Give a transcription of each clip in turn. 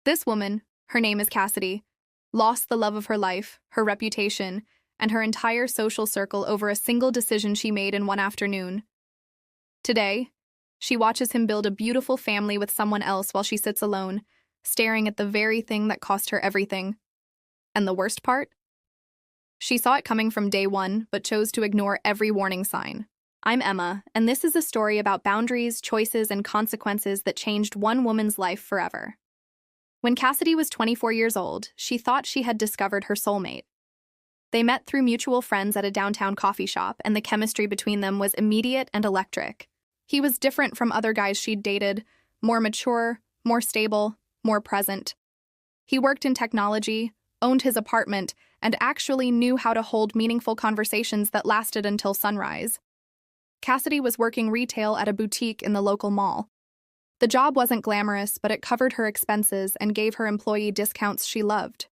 This woman, her name is Cassidy, lost the love of her life, her reputation, and her entire social circle over a single decision she made in one afternoon. Today, she watches him build a beautiful family with someone else while she sits alone, staring at the very thing that cost her everything. And the worst part? She saw it coming from day one, but chose to ignore every warning sign. I'm Emma, and this is a story about boundaries, choices, and consequences that changed one woman's life forever. When Cassidy was 24 years old, she thought she had discovered her soulmate. They met through mutual friends at a downtown coffee shop, and the chemistry between them was immediate and electric. He was different from other guys she'd dated, more mature, more stable, more present. He worked in technology, owned his apartment, and actually knew how to hold meaningful conversations that lasted until sunrise. Cassidy was working retail at a boutique in the local mall. The job wasn't glamorous, but it covered her expenses and gave her employee discounts she loved.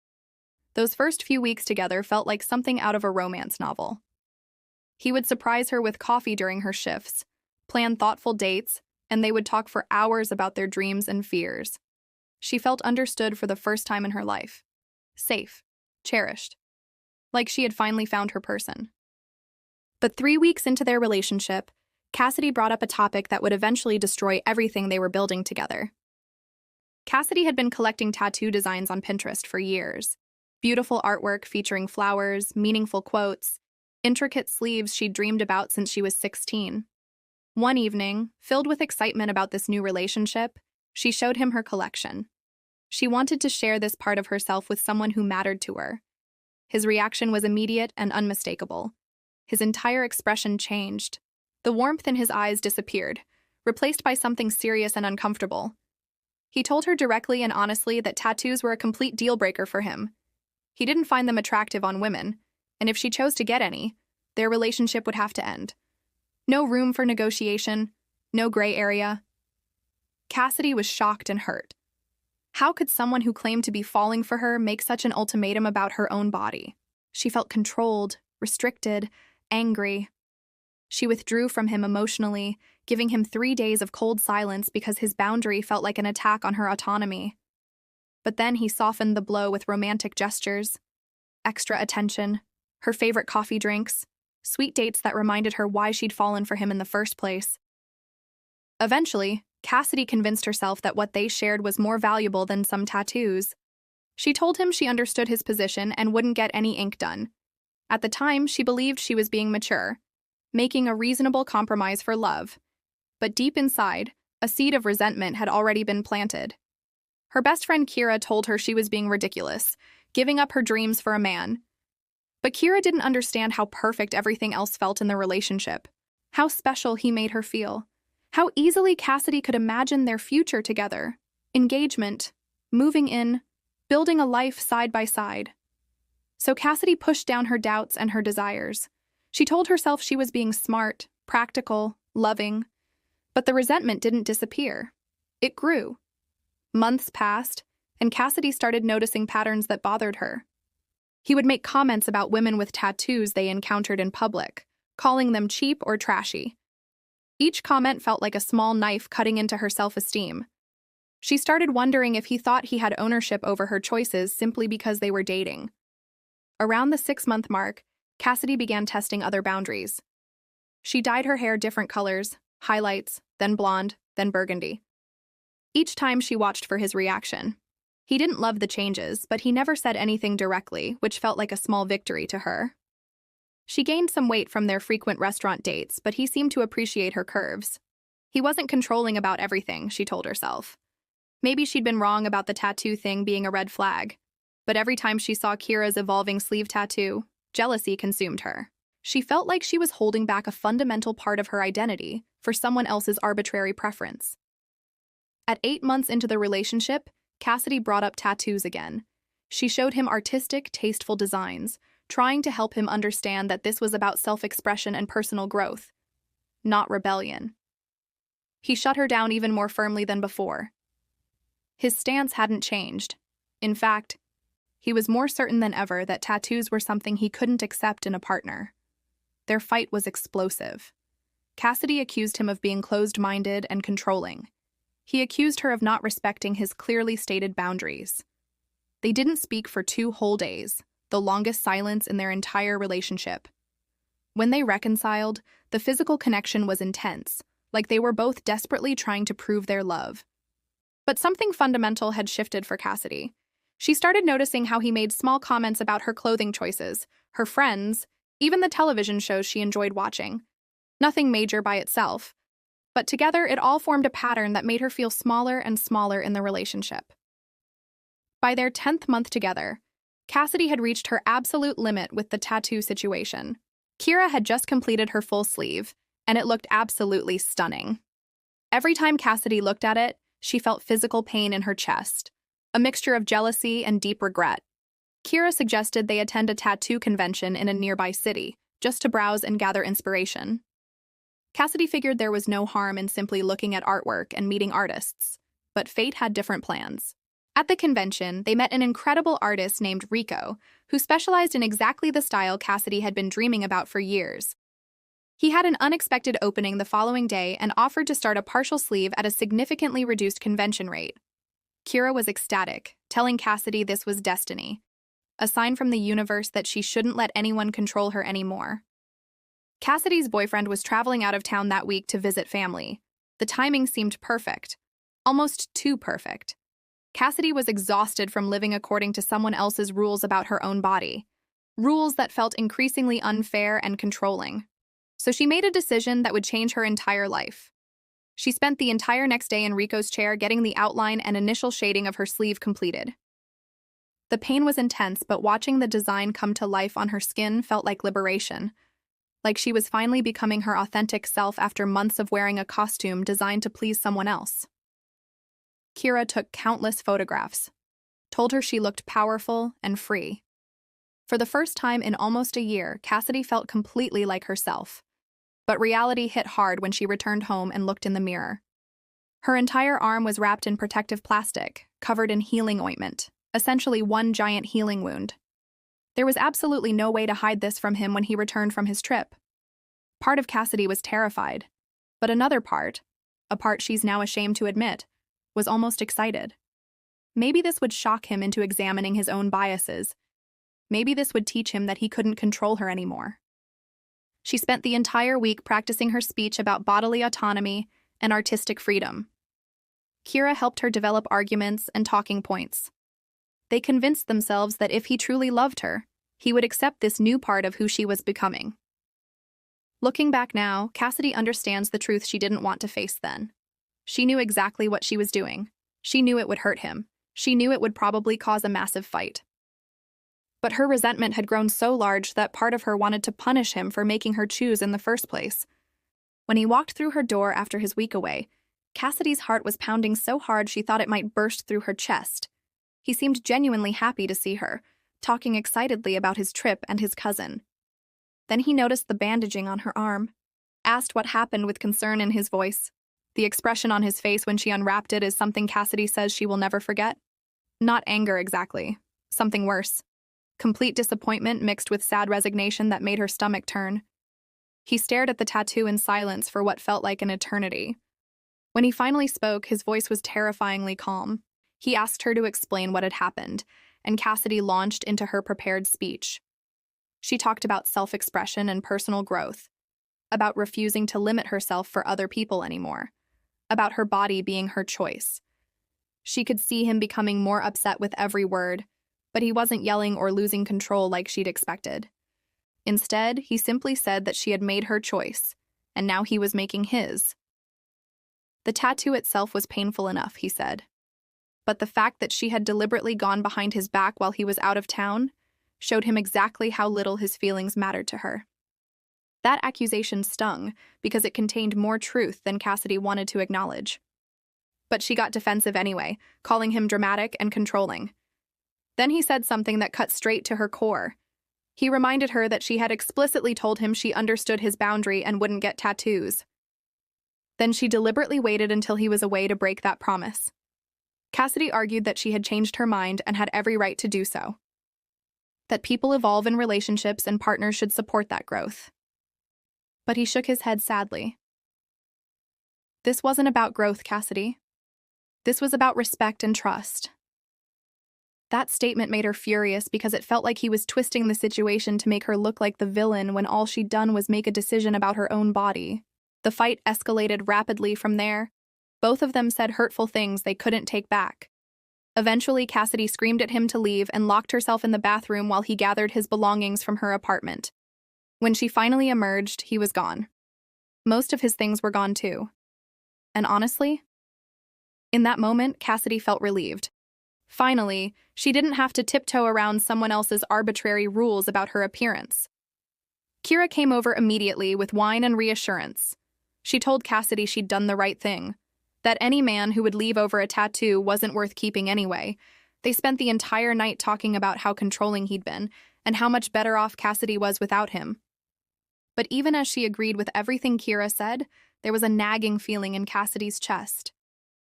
Those first few weeks together felt like something out of a romance novel. He would surprise her with coffee during her shifts, plan thoughtful dates, and they would talk for hours about their dreams and fears. She felt understood for the first time in her life. Safe, cherished, like she had finally found her person. But 3 weeks into their relationship, Cassidy brought up a topic that would eventually destroy everything they were building together. Cassidy had been collecting tattoo designs on Pinterest for years. Beautiful artwork featuring flowers, meaningful quotes, intricate sleeves she'd dreamed about since she was 16. One evening, filled with excitement about this new relationship, she showed him her collection. She wanted to share this part of herself with someone who mattered to her. His reaction was immediate and unmistakable. His entire expression changed. The warmth in his eyes disappeared, replaced by something serious and uncomfortable. He told her directly and honestly that tattoos were a complete deal-breaker for him. He didn't find them attractive on women, and if she chose to get any, their relationship would have to end. No room for negotiation, no gray area. Cassidy was shocked and hurt. How could someone who claimed to be falling for her make such an ultimatum about her own body? She felt controlled, restricted, angry. She withdrew from him emotionally, giving him 3 days of cold silence because his boundary felt like an attack on her autonomy. But then he softened the blow with romantic gestures, extra attention, her favorite coffee drinks, sweet dates that reminded her why she'd fallen for him in the first place. Eventually, Cassidy convinced herself that what they shared was more valuable than some tattoos. She told him she understood his position and wouldn't get any ink done. At the time, she believed she was being mature, making a reasonable compromise for love. But deep inside, a seed of resentment had already been planted. Her best friend Kira told her she was being ridiculous, giving up her dreams for a man. But Kira didn't understand how perfect everything else felt in the relationship, how special he made her feel, how easily Cassidy could imagine their future together, engagement, moving in, building a life side by side. So Cassidy pushed down her doubts and her desires. She told herself she was being smart, practical, loving. But the resentment didn't disappear. It grew. Months passed, and Cassidy started noticing patterns that bothered her. He would make comments about women with tattoos they encountered in public, calling them cheap or trashy. Each comment felt like a small knife cutting into her self-esteem. She started wondering if he thought he had ownership over her choices simply because they were dating. Around the 6-month mark, Cassidy began testing other boundaries. She dyed her hair different colors, highlights, then blonde, then burgundy. Each time she watched for his reaction. He didn't love the changes, but he never said anything directly, which felt like a small victory to her. She gained some weight from their frequent restaurant dates, but he seemed to appreciate her curves. He wasn't controlling about everything, she told herself. Maybe she'd been wrong about the tattoo thing being a red flag, but every time she saw Kira's evolving sleeve tattoo, jealousy consumed her. She felt like she was holding back a fundamental part of her identity for someone else's arbitrary preference. At 8 months into the relationship, Cassidy brought up tattoos again. She showed him artistic, tasteful designs, trying to help him understand that this was about self-expression and personal growth, not rebellion. He shut her down even more firmly than before. His stance hadn't changed. In fact, he was more certain than ever that tattoos were something he couldn't accept in a partner. Their fight was explosive. Cassidy accused him of being closed-minded and controlling. He accused her of not respecting his clearly stated boundaries. They didn't speak for 2 whole days, the longest silence in their entire relationship. When they reconciled, the physical connection was intense, like they were both desperately trying to prove their love. But something fundamental had shifted for Cassidy. She started noticing how he made small comments about her clothing choices, her friends, even the television shows she enjoyed watching. Nothing major by itself, but together it all formed a pattern that made her feel smaller and smaller in the relationship. By their 10th month together, Cassidy had reached her absolute limit with the tattoo situation. Kira had just completed her full sleeve, and it looked absolutely stunning. Every time Cassidy looked at it, she felt physical pain in her chest, a mixture of jealousy and deep regret. Kira suggested they attend a tattoo convention in a nearby city, just to browse and gather inspiration. Cassidy figured there was no harm in simply looking at artwork and meeting artists, but fate had different plans. At the convention, they met an incredible artist named Rico, who specialized in exactly the style Cassidy had been dreaming about for years. He had an unexpected opening the following day and offered to start a partial sleeve at a significantly reduced convention rate. Kira was ecstatic, telling Cassidy this was destiny, a sign from the universe that she shouldn't let anyone control her anymore. Cassidy's boyfriend was traveling out of town that week to visit family. The timing seemed perfect, almost too perfect. Cassidy was exhausted from living according to someone else's rules about her own body, rules that felt increasingly unfair and controlling. So she made a decision that would change her entire life. She spent the entire next day in Rico's chair getting the outline and initial shading of her sleeve completed. The pain was intense, but watching the design come to life on her skin felt like liberation, like she was finally becoming her authentic self after months of wearing a costume designed to please someone else. Kira took countless photographs, told her she looked powerful and free. For the first time in almost a year, Cassidy felt completely like herself. But reality hit hard when she returned home and looked in the mirror. Her entire arm was wrapped in protective plastic, covered in healing ointment, essentially one giant healing wound. There was absolutely no way to hide this from him when he returned from his trip. Part of Cassidy was terrified, but another part, a part she's now ashamed to admit, was almost excited. Maybe this would shock him into examining his own biases. Maybe this would teach him that he couldn't control her anymore. She spent the entire week practicing her speech about bodily autonomy and artistic freedom. Kira helped her develop arguments and talking points. They convinced themselves that if he truly loved her, he would accept this new part of who she was becoming. Looking back now, Cassidy understands the truth she didn't want to face then. She knew exactly what she was doing. She knew it would hurt him. She knew it would probably cause a massive fight. But her resentment had grown so large that part of her wanted to punish him for making her choose in the first place. When he walked through her door after his week away, Cassidy's heart was pounding so hard she thought it might burst through her chest. He seemed genuinely happy to see her, talking excitedly about his trip and his cousin. Then he noticed the bandaging on her arm, asked what happened with concern in his voice. The expression on his face when she unwrapped it is something Cassidy says she will never forget. Not anger exactly, something worse. Complete disappointment mixed with sad resignation that made her stomach turn. He stared at the tattoo in silence for what felt like an eternity. When he finally spoke, his voice was terrifyingly calm. He asked her to explain what had happened, and Cassidy launched into her prepared speech. She talked about self-expression and personal growth, about refusing to limit herself for other people anymore, about her body being her choice. She could see him becoming more upset with every word, but he wasn't yelling or losing control like she'd expected. Instead, he simply said that she had made her choice, and now he was making his. The tattoo itself was painful enough, he said. But the fact that she had deliberately gone behind his back while he was out of town showed him exactly how little his feelings mattered to her. That accusation stung because it contained more truth than Cassidy wanted to acknowledge. But she got defensive anyway, calling him dramatic and controlling. Then he said something that cut straight to her core. He reminded her that she had explicitly told him she understood his boundary and wouldn't get tattoos. Then she deliberately waited until he was away to break that promise. Cassidy argued that she had changed her mind and had every right to do so. That people evolve in relationships and partners should support that growth. But he shook his head sadly. This wasn't about growth, Cassidy. This was about respect and trust. That statement made her furious because it felt like he was twisting the situation to make her look like the villain when all she'd done was make a decision about her own body. The fight escalated rapidly from there. Both of them said hurtful things they couldn't take back. Eventually, Cassidy screamed at him to leave and locked herself in the bathroom while he gathered his belongings from her apartment. When she finally emerged, he was gone. Most of his things were gone too. And honestly, in that moment, Cassidy felt relieved. Finally, she didn't have to tiptoe around someone else's arbitrary rules about her appearance. Kira came over immediately with wine and reassurance. She told Cassidy she'd done the right thing, that any man who would leave over a tattoo wasn't worth keeping anyway. They spent the entire night talking about how controlling he'd been and how much better off Cassidy was without him. But even as she agreed with everything Kira said, there was a nagging feeling in Cassidy's chest.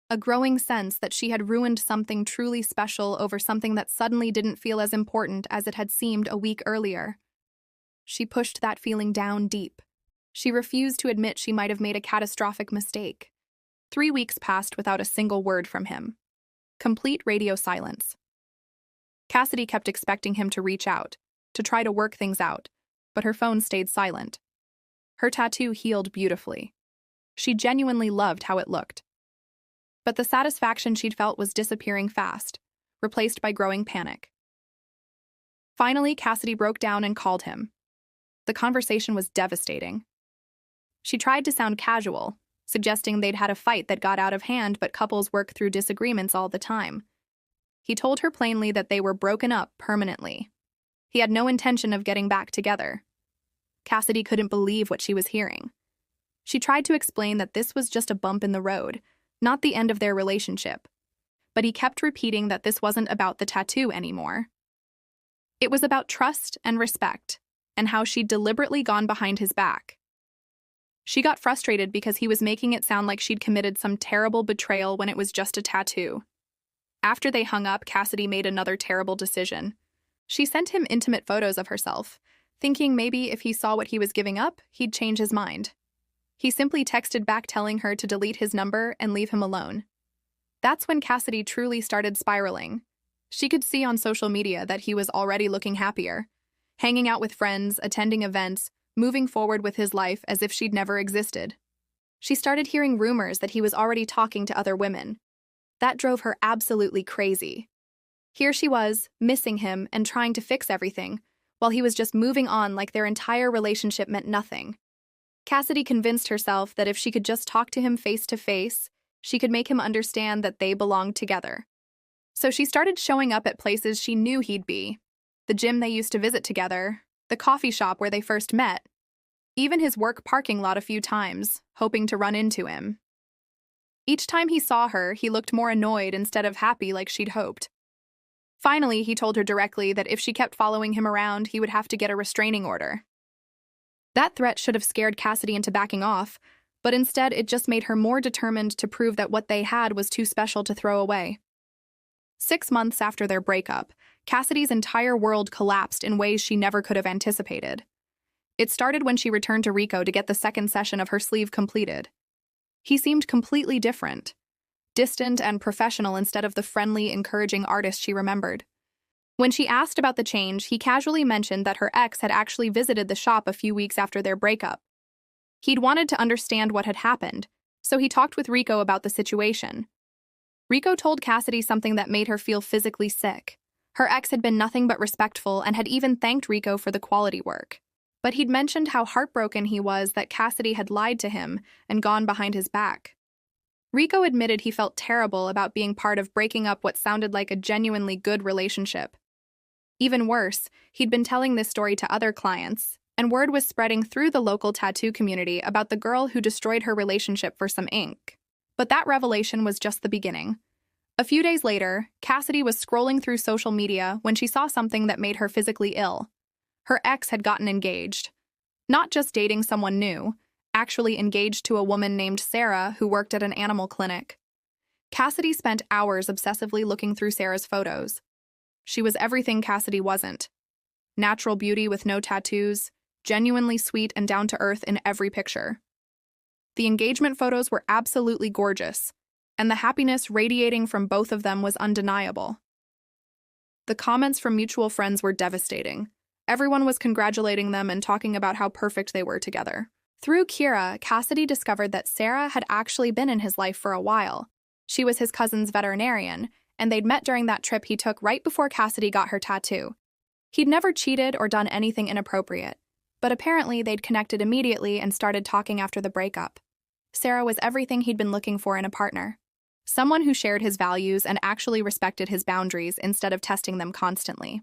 A growing sense that she had ruined something truly special over something that suddenly didn't feel as important as it had seemed a week earlier. She pushed that feeling down deep. She refused to admit she might have made a catastrophic mistake. 3 weeks passed without a single word from him. Complete radio silence. Cassidy kept expecting him to reach out, to try to work things out, but her phone stayed silent. Her tattoo healed beautifully. She genuinely loved how it looked. But the satisfaction she'd felt was disappearing fast, replaced by growing panic. Finally, Cassidy broke down and called him. The conversation was devastating. She tried to sound casual, suggesting they'd had a fight that got out of hand, but couples work through disagreements all the time. He told her plainly that they were broken up permanently. He had no intention of getting back together. Cassidy couldn't believe what she was hearing. She tried to explain that this was just a bump in the road, not the end of their relationship. But he kept repeating that this wasn't about the tattoo anymore. It was about trust and respect, and how she'd deliberately gone behind his back. She got frustrated because he was making it sound like she'd committed some terrible betrayal when it was just a tattoo. After they hung up, Cassidy made another terrible decision. She sent him intimate photos of herself, thinking maybe if he saw what he was giving up, he'd change his mind. He simply texted back telling her to delete his number and leave him alone. That's when Cassidy truly started spiraling. She could see on social media that he was already looking happier, hanging out with friends, attending events, moving forward with his life as if she'd never existed. She started hearing rumors that he was already talking to other women. That drove her absolutely crazy. Here she was, missing him and trying to fix everything, while he was just moving on like their entire relationship meant nothing. Cassidy convinced herself that if she could just talk to him face to face, she could make him understand that they belonged together. So she started showing up at places she knew he'd be. The gym they used to visit together, the coffee shop where they first met, even his work parking lot a few times, hoping to run into him. Each time he saw her, he looked more annoyed instead of happy like she'd hoped. Finally, he told her directly that if she kept following him around, he would have to get a restraining order. That threat should have scared Cassidy into backing off, but instead it just made her more determined to prove that what they had was too special to throw away. 6 months after their breakup, Cassidy's entire world collapsed in ways she never could have anticipated. It started when she returned to Rico to get the second session of her sleeve completed. He seemed completely different, distant and professional instead of the friendly, encouraging artist she remembered. When she asked about the change, he casually mentioned that her ex had actually visited the shop a few weeks after their breakup. He'd wanted to understand what had happened, so he talked with Rico about the situation. Rico told Cassidy something that made her feel physically sick. Her ex had been nothing but respectful and had even thanked Rico for the quality work. But he'd mentioned how heartbroken he was that Cassidy had lied to him and gone behind his back. Rico admitted he felt terrible about being part of breaking up what sounded like a genuinely good relationship. Even worse, he'd been telling this story to other clients, and word was spreading through the local tattoo community about the girl who destroyed her relationship for some ink. But that revelation was just the beginning. A few days later, Cassidy was scrolling through social media when she saw something that made her physically ill. Her ex had gotten engaged. Not just dating someone new, actually engaged to a woman named Sarah who worked at an animal clinic. Cassidy spent hours obsessively looking through Sarah's photos. She was everything Cassidy wasn't. Natural beauty with no tattoos, genuinely sweet and down to earth in every picture. The engagement photos were absolutely gorgeous. and the happiness radiating from both of them was undeniable. The comments from mutual friends were devastating. Everyone was congratulating them and talking about how perfect they were together. Through Kira, Cassidy discovered that Sarah had actually been in his life for a while. She was his cousin's veterinarian, and they'd met during that trip he took right before Cassidy got her tattoo. He'd never cheated or done anything inappropriate, but apparently they'd connected immediately and started talking after the breakup. Sarah was everything he'd been looking for in a partner. Someone who shared his values and actually respected his boundaries instead of testing them constantly.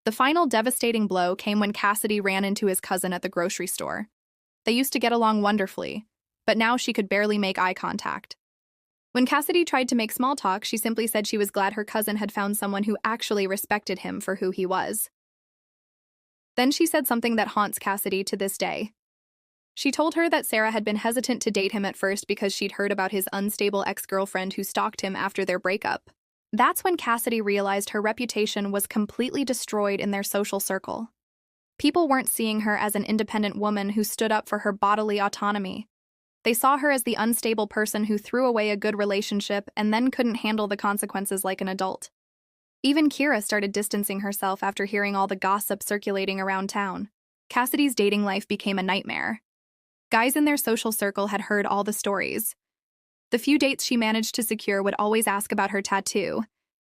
The final devastating blow came when Cassidy ran into his cousin at the grocery store. They used to get along wonderfully, but now she could barely make eye contact. When Cassidy tried to make small talk, she simply said she was glad her cousin had found someone who actually respected him for who he was. Then she said something that haunts Cassidy to this day. She told her that Sarah had been hesitant to date him at first because she'd heard about his unstable ex-girlfriend who stalked him after their breakup. That's when Cassidy realized her reputation was completely destroyed in their social circle. People weren't seeing her as an independent woman who stood up for her bodily autonomy. They saw her as the unstable person who threw away a good relationship and then couldn't handle the consequences like an adult. Even Kira started distancing herself after hearing all the gossip circulating around town. Cassidy's dating life became a nightmare. Guys in their social circle had heard all the stories. The few dates she managed to secure would always ask about her tattoo,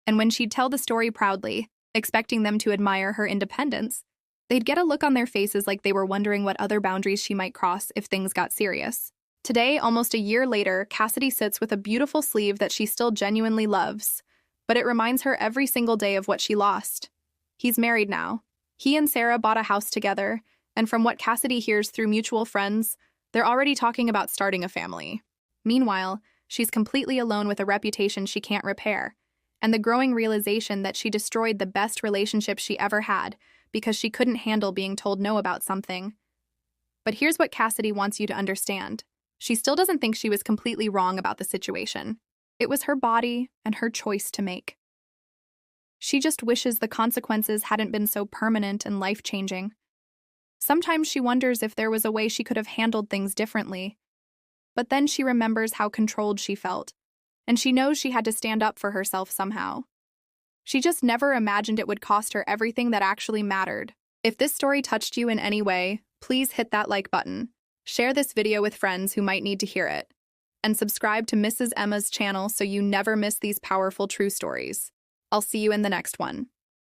and when she'd tell the story proudly, expecting them to admire her independence, they'd get a look on their faces like they were wondering what other boundaries she might cross if things got serious. Today, almost a year later, Cassidy sits with a beautiful sleeve that she still genuinely loves, but it reminds her every single day of what she lost. He's married now. He and Sarah bought a house together, and from what Cassidy hears through mutual friends, they're already talking about starting a family. Meanwhile, she's completely alone with a reputation she can't repair, and the growing realization that she destroyed the best relationship she ever had because she couldn't handle being told no about something. But here's what Cassidy wants you to understand. She still doesn't think she was completely wrong about the situation. It was her body and her choice to make. She just wishes the consequences hadn't been so permanent and life-changing. Sometimes she wonders if there was a way she could have handled things differently. But then she remembers how controlled she felt, and she knows she had to stand up for herself somehow. She just never imagined it would cost her everything that actually mattered. If this story touched you in any way, please hit that like button. Share this video with friends who might need to hear it. And subscribe to Mrs. Emma's channel so you never miss these powerful true stories. I'll see you in the next one.